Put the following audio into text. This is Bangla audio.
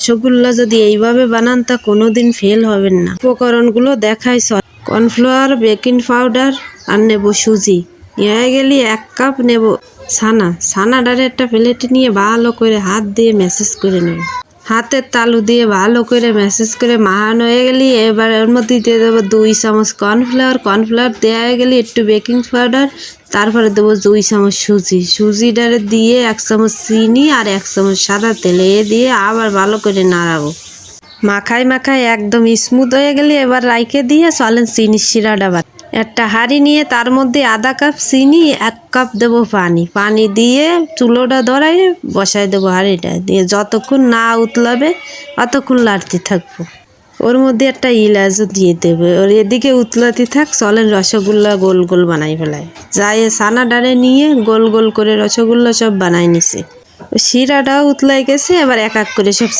রসগোল্লা যদি এইভাবে বানান তা কোনোদিন ফেল হবেন না। উপকরণগুলো দেখাই। কর্নফ্লাওয়ার, বেকিং পাউডার আর নেব সুজি। হয়ে গেলে 1 কাপ নেব ছানাটারে একটা প্লেটে নিয়ে ভালো করে হাত দিয়ে ম্যাসেজ করে নেব। হাতের তালু দিয়ে ভালো করে ম্যাসেজ করে মাখানো হয়ে গেলে এবার এর মধ্যে দিয়ে দেবো 2 চামচ কর্নফ্লাওয়ার দেওয়া হয়ে গেলে একটু বেকিং পাউডার, তারপরে দেবো 2 চামচ সুজিটারে দিয়ে 1 চামচ চিনি আর 1 চামচ সাদা তেল দিয়ে আবার ভালো করে নাড়াবো। মাখায় একদম স্মুথ হয়ে গেলে এবার রাইখে দিয়ে চলেন চিনির শিরাটা একটা হাঁড়ি নিয়ে তার মধ্যে আধা কাপ চিনি, 1 কাপ দেবো পানি দিয়ে চুলোটা ধরাই বসাই দেবো হাঁড়িটা দিয়ে। যতক্ষণ না উতলাবে অতক্ষণ লাড়তে থাকবো। ওর মধ্যে একটা ইলাচও দিয়ে দেবে। ওর এদিকে উতলাতে থাক, চলেন রসগোল্লা গোল গোল বানাই ফেলাই। যাই ছানা ডারে নিয়ে গোল গোল করে রসগোল্লা সব বানাই নিছে। শিরাটাও উতলাই গেছে, এবার এক এক করে সব